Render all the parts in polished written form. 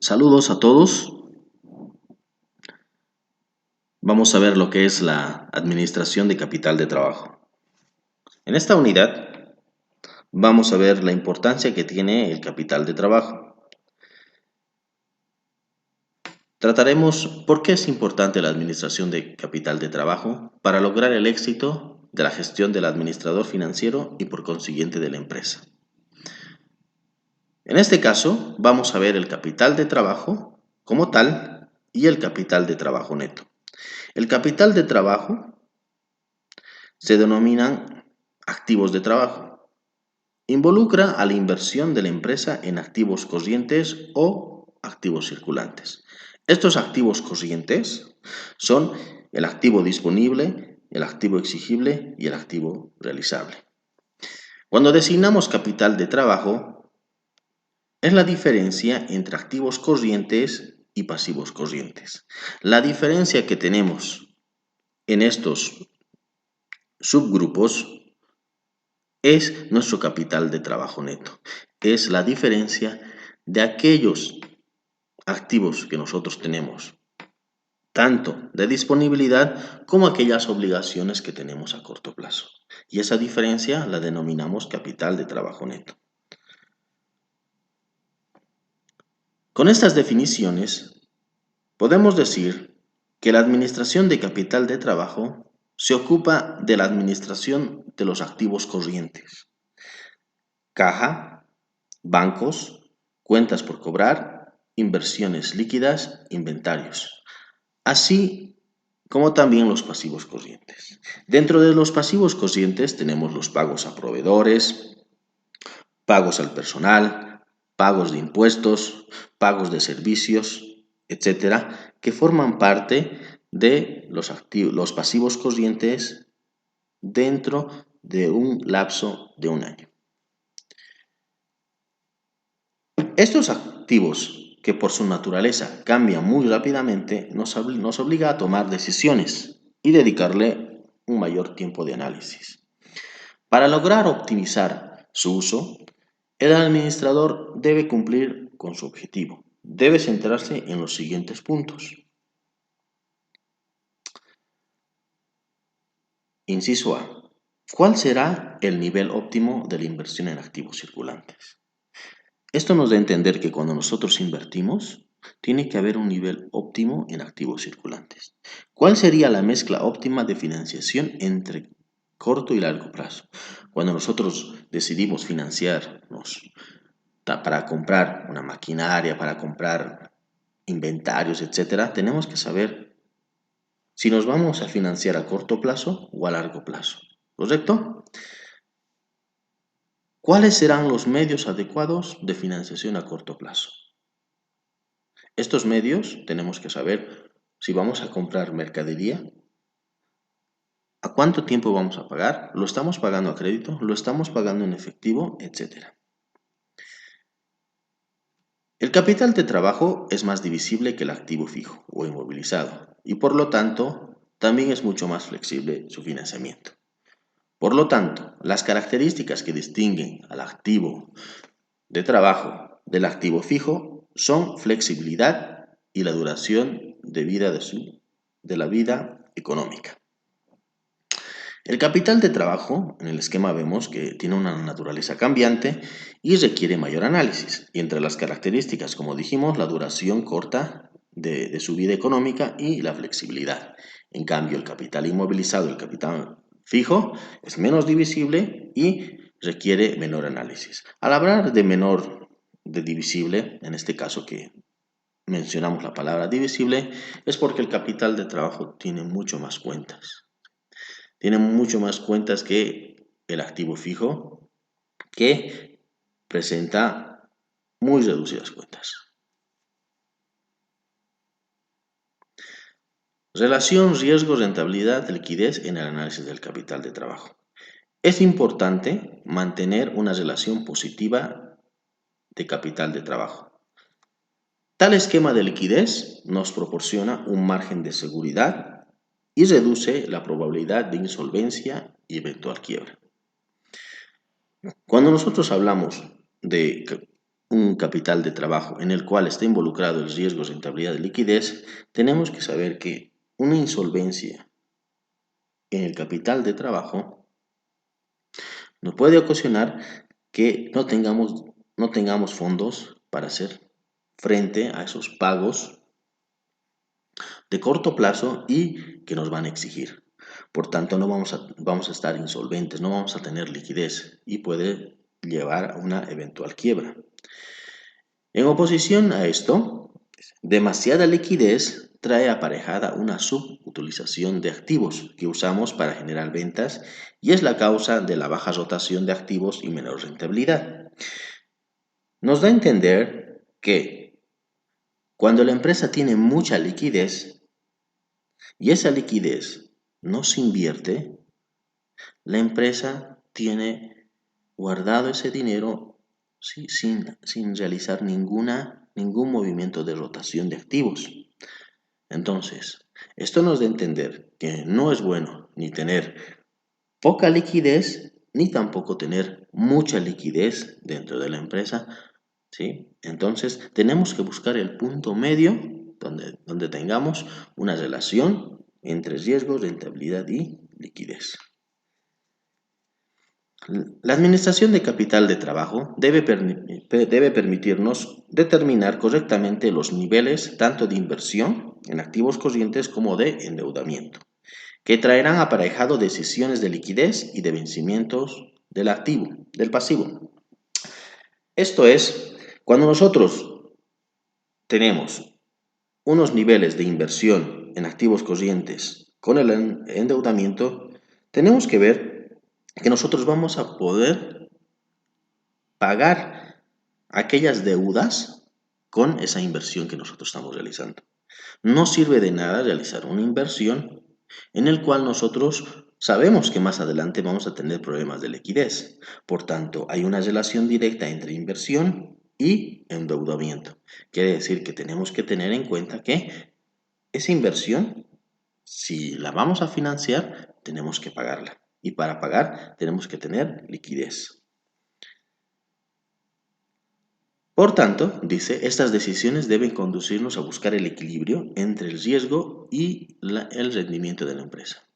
Saludos a todos. Vamos a ver lo que es la administración de capital de trabajo. En esta unidad vamos a ver la importancia que tiene el capital de trabajo. Trataremos por qué es importante la administración de capital de trabajo para lograr el éxito de la gestión del administrador financiero y por consiguiente de la empresa. En este caso vamos a ver el capital de trabajo como tal y el capital de trabajo neto. El capital de trabajo se denominan activos de trabajo. Involucra a la inversión de la empresa en activos corrientes o activos circulantes. Estos activos corrientes son el activo disponible, el activo exigible y el activo realizable. Cuando designamos capital de trabajo, es la diferencia entre activos corrientes y pasivos corrientes. La diferencia que tenemos en estos subgrupos es nuestro capital de trabajo neto. Es la diferencia de aquellos activos que nosotros tenemos, tanto de disponibilidad como aquellas obligaciones que tenemos a corto plazo. Y esa diferencia la denominamos capital de trabajo neto. Con estas definiciones, podemos decir que la administración de capital de trabajo se ocupa de la administración de los activos corrientes, caja, bancos, cuentas por cobrar, inversiones líquidas, inventarios, así como también los pasivos corrientes. Dentro de los pasivos corrientes tenemos los pagos a proveedores, pagos al personal, pagos de impuestos, pagos de servicios, etcétera, que forman parte de los pasivos corrientes dentro de un lapso de un año. Estos activos, que por su naturaleza cambian muy rápidamente, nos obliga a tomar decisiones y dedicarle un mayor tiempo de análisis. Para lograr optimizar su uso, el administrador debe cumplir con su objetivo. Debe centrarse en los siguientes puntos. Inciso A. ¿Cuál será el nivel óptimo de la inversión en activos circulantes? Esto nos da a entender que cuando nosotros invertimos, tiene que haber un nivel óptimo en activos circulantes. ¿Cuál sería la mezcla óptima de financiación entre corto y largo plazo? Cuando nosotros decidimos financiarnos para comprar una maquinaria, para comprar inventarios, etcétera, tenemos que saber si nos vamos a financiar a corto plazo o a largo plazo. ¿Correcto? ¿Cuáles serán los medios adecuados de financiación a corto plazo? Estos medios tenemos que saber si vamos a comprar mercadería, a cuánto tiempo vamos a pagar, lo estamos pagando a crédito, lo estamos pagando en efectivo, etcétera. El capital de trabajo es más divisible que el activo fijo o inmovilizado y por lo tanto también es mucho más flexible su financiamiento. Por lo tanto, las características que distinguen al activo de trabajo del activo fijo son flexibilidad y la duración de vida de la vida económica. El capital de trabajo, en el esquema vemos que tiene una naturaleza cambiante y requiere mayor análisis. Y entre las características, como dijimos, la duración corta de su vida económica y la flexibilidad. En cambio, el capital inmovilizado, el capital fijo, es menos divisible y requiere menor análisis. Al hablar de divisible, en este caso que mencionamos la palabra divisible, es porque el capital de trabajo tiene mucho más cuentas. Tiene mucho más cuentas que el activo fijo, que presenta muy reducidas cuentas. Relación riesgo-rentabilidad-liquidez en el análisis del capital de trabajo. Es importante mantener una relación positiva de capital de trabajo. Tal esquema de liquidez nos proporciona un margen de seguridad y reduce la probabilidad de insolvencia y eventual quiebra. Cuando nosotros hablamos de un capital de trabajo en el cual está involucrado el riesgo, rentabilidad y liquidez, tenemos que saber que una insolvencia en el capital de trabajo nos puede ocasionar que no tengamos fondos para hacer frente a esos pagos de corto plazo y que nos van a exigir. Por tanto, no vamos a estar insolventes, no vamos a tener liquidez y puede llevar a una eventual quiebra. En oposición a esto, demasiada liquidez trae aparejada una subutilización de activos que usamos para generar ventas y es la causa de la baja rotación de activos y menor rentabilidad. Nos da a entender que cuando la empresa tiene mucha liquidez y esa liquidez no se invierte, la empresa tiene guardado ese dinero sin realizar ningún movimiento de rotación de activos. Entonces, esto nos da a entender que no es bueno ni tener poca liquidez ni tampoco tener mucha liquidez dentro de la empresa, ¿sí? Entonces, tenemos que buscar el punto medio donde tengamos una relación entre riesgo, rentabilidad y liquidez. La administración de capital de trabajo debe permitirnos determinar correctamente los niveles tanto de inversión en activos corrientes como de endeudamiento, que traerán aparejado decisiones de liquidez y de vencimientos del pasivo. Esto es, cuando nosotros tenemos unos niveles de inversión en activos corrientes con el endeudamiento, tenemos que ver que nosotros vamos a poder pagar aquellas deudas con esa inversión que nosotros estamos realizando. No sirve de nada realizar una inversión en el cual nosotros sabemos que más adelante vamos a tener problemas de liquidez. Por tanto, hay una relación directa entre inversión y endeudamiento. Quiere decir que tenemos que tener en cuenta que esa inversión, si la vamos a financiar, tenemos que pagarla. Y para pagar tenemos que tener liquidez. Por tanto, dice, estas decisiones deben conducirnos a buscar el equilibrio entre el riesgo y el rendimiento de la empresa.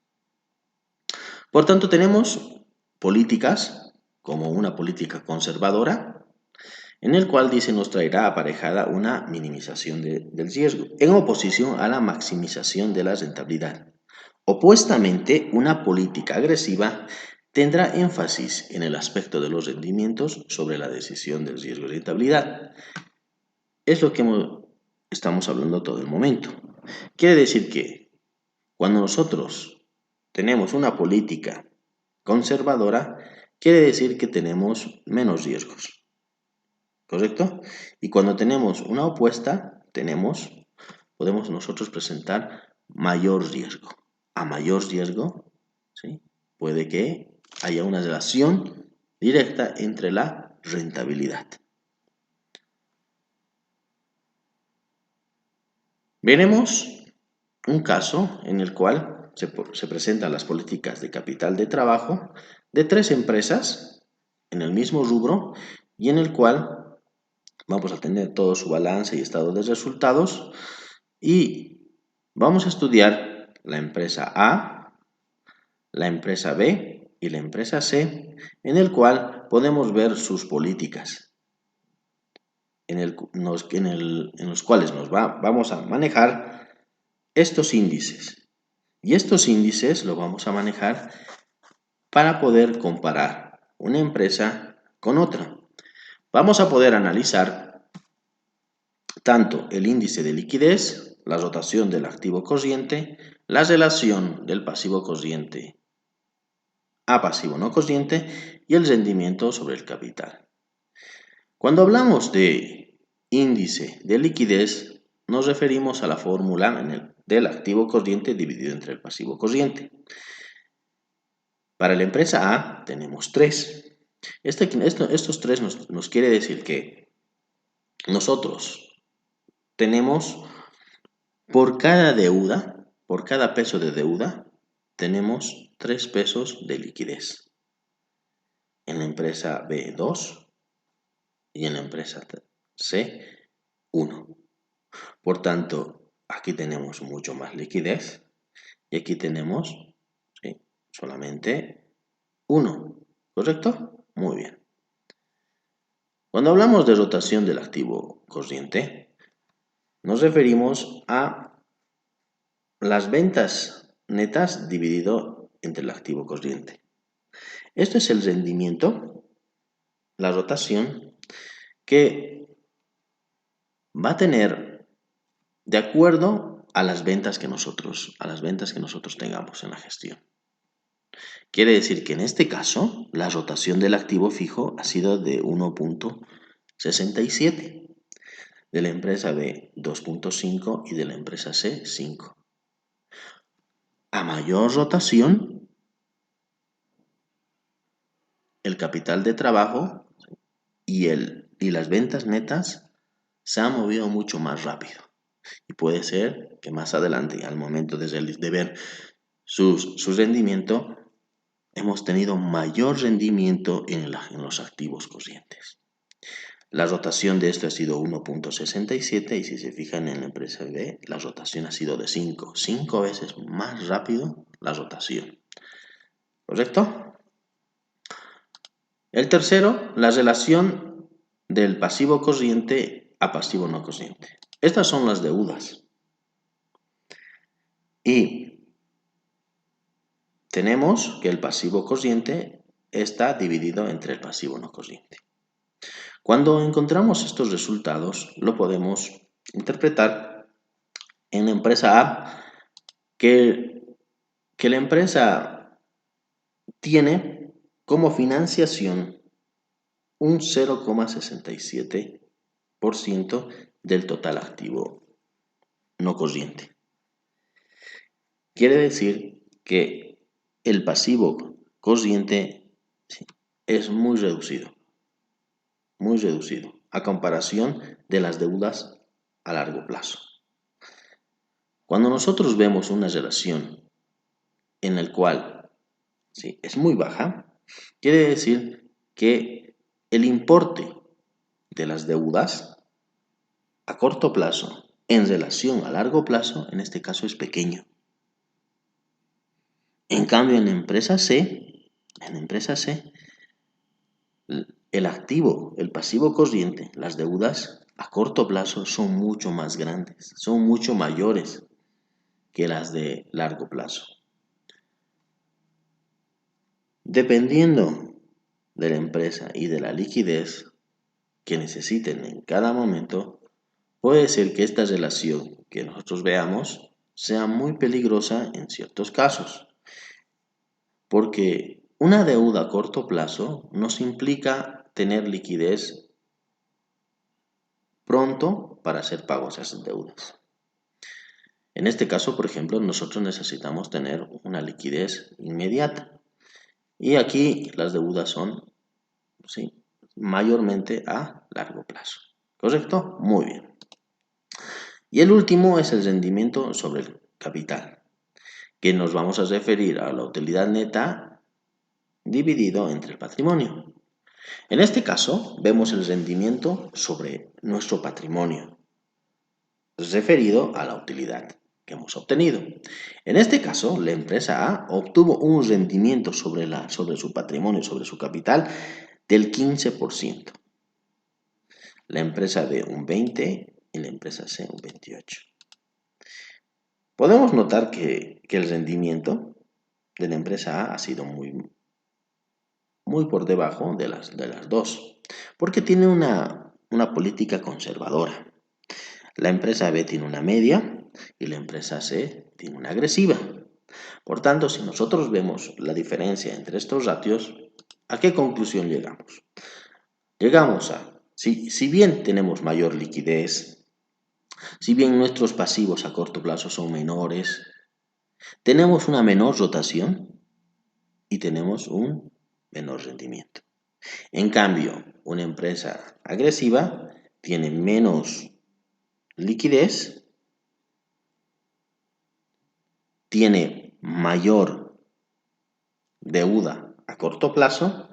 Por tanto, tenemos políticas como una política conservadora, en el cual dice nos traerá aparejada una minimización del riesgo, en oposición a la maximización de la rentabilidad. Opuestamente, una política agresiva tendrá énfasis en el aspecto de los rendimientos sobre la decisión del riesgo y rentabilidad. Es lo que estamos hablando todo el momento. Quiere decir que cuando nosotros tenemos una política conservadora, quiere decir que tenemos menos riesgos. ¿Correcto? Y cuando tenemos una opuesta, podemos nosotros presentar mayor riesgo. A mayor riesgo, ¿sí?, puede que haya una relación directa entre la rentabilidad. Veremos un caso en el cual se presentan las políticas de capital de trabajo de 3 empresas en el mismo rubro y en el cual vamos a tener todo su balance y estado de resultados y vamos a estudiar la empresa A, la empresa B y la empresa C, en el cual podemos ver sus políticas, en los cuales vamos a manejar estos índices. Y estos índices los vamos a manejar para poder comparar una empresa con otra. Vamos a poder analizar tanto el índice de liquidez, la rotación del activo corriente, la relación del pasivo corriente a pasivo no corriente y el rendimiento sobre el capital. Cuando hablamos de índice de liquidez, nos referimos a la fórmula del activo corriente dividido entre el pasivo corriente. Para la empresa A tenemos 3. Estos 3 nos quiere decir que nosotros tenemos por cada peso de deuda, tenemos 3 pesos de liquidez. En la empresa B, 2. y en la empresa C 1. Por tanto, aquí tenemos mucho más liquidez y aquí tenemos, ¿sí?, solamente 1. ¿Correcto? Muy bien. Cuando hablamos de rotación del activo corriente, nos referimos a las ventas netas dividido entre el activo corriente. Esto es el rendimiento, la rotación, que va a tener de acuerdo a las ventas que nosotros tengamos en la gestión. Quiere decir que en este caso, la rotación del activo fijo ha sido de 1.67, de la empresa B 2.5 y de la empresa C 5. A mayor rotación, el capital de trabajo y las ventas netas se han movido mucho más rápido. Y puede ser que más adelante, al momento de ver su rendimiento, hemos tenido mayor rendimiento en los activos corrientes. La rotación de esto ha sido 1.67 y si se fijan en la empresa B, la rotación ha sido de 5 veces más rápido la rotación. ¿Correcto? El tercero, la relación del pasivo corriente a pasivo no corriente. Estas son las deudas. Y tenemos que el pasivo corriente está dividido entre el pasivo no corriente. Cuando encontramos estos resultados, lo podemos interpretar en la empresa A que la empresa tiene como financiación un 0,67% del total activo no corriente. Quiere decir que el pasivo corriente es muy reducido a comparación de las deudas a largo plazo. Cuando nosotros vemos una relación en la cual es muy baja, quiere decir que el importe de las deudas a corto plazo en relación a largo plazo, en este caso, es pequeño. En cambio, en la empresa C, el activo, el pasivo corriente, las deudas a corto plazo son mucho más grandes, son mucho mayores que las de largo plazo. Dependiendo de la empresa y de la liquidez que necesiten en cada momento, puede ser que esta relación que nosotros veamos sea muy peligrosa en ciertos casos, porque una deuda a corto plazo nos implica tener liquidez pronto para hacer pagos a esas deudas. En este caso, por ejemplo, nosotros necesitamos tener una liquidez inmediata. Y aquí las deudas son, mayormente a largo plazo. ¿Correcto? Muy bien. Y el último es el rendimiento sobre el capital, que nos vamos a referir a la utilidad neta dividido entre el patrimonio. En este caso, vemos el rendimiento sobre nuestro patrimonio, referido a la utilidad que hemos obtenido. En este caso, la empresa A obtuvo un rendimiento sobre su patrimonio, sobre su capital, del 15%. La empresa B un 20% y la empresa C un 28%. Podemos notar que el rendimiento de la empresa A ha sido muy por debajo de las dos, porque tiene una política conservadora. La empresa B tiene una media y la empresa C tiene una agresiva. Por tanto, si nosotros vemos la diferencia entre estos ratios, ¿a qué conclusión llegamos? Llegamos a, si bien tenemos mayor liquidez, si bien nuestros pasivos a corto plazo son menores, tenemos una menor rotación y tenemos un menor rendimiento. En cambio, una empresa agresiva tiene menos liquidez, tiene mayor deuda a corto plazo,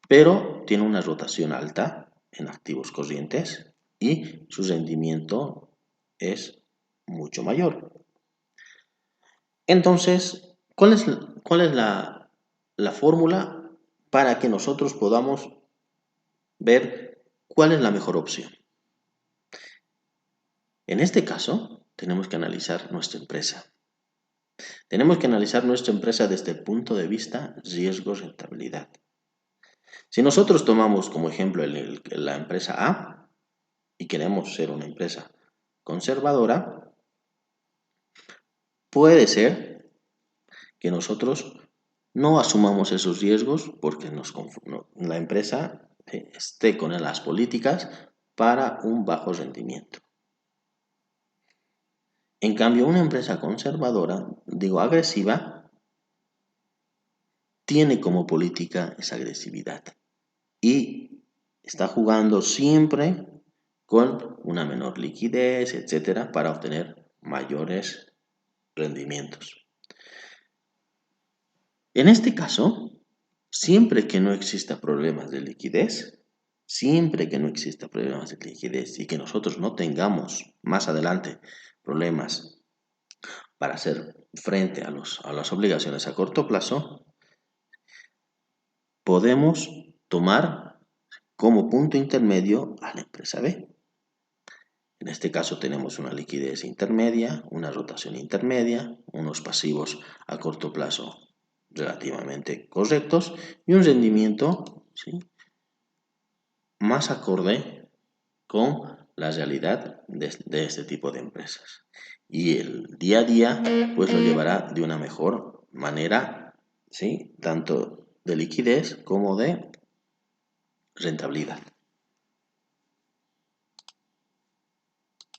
pero tiene una rotación alta en activos corrientes y su rendimiento es mucho mayor. Entonces, ¿cuál es la fórmula para que nosotros podamos ver cuál es la mejor opción? En este caso, tenemos que analizar nuestra empresa. Tenemos que analizar nuestra empresa desde el punto de vista riesgo-rentabilidad. Si nosotros tomamos como ejemplo la empresa A y queremos ser una empresa conservadora, puede ser que nosotros no asumamos esos riesgos porque la empresa esté con las políticas para un bajo rendimiento. En cambio, una empresa conservadora, digo agresiva, tiene como política esa agresividad y está jugando siempre con una menor liquidez, etcétera, para obtener mayores rendimientos. En este caso, siempre que no exista problemas de liquidez, y que nosotros no tengamos más adelante problemas para hacer frente a las obligaciones a corto plazo, podemos tomar como punto intermedio a la empresa B. En este caso tenemos una liquidez intermedia, una rotación intermedia, unos pasivos a corto plazo relativamente correctos y un rendimiento, ¿sí?, más acorde con la realidad de este tipo de empresas. Y el día a día pues lo llevará de una mejor manera, ¿sí?, tanto de liquidez como de rentabilidad.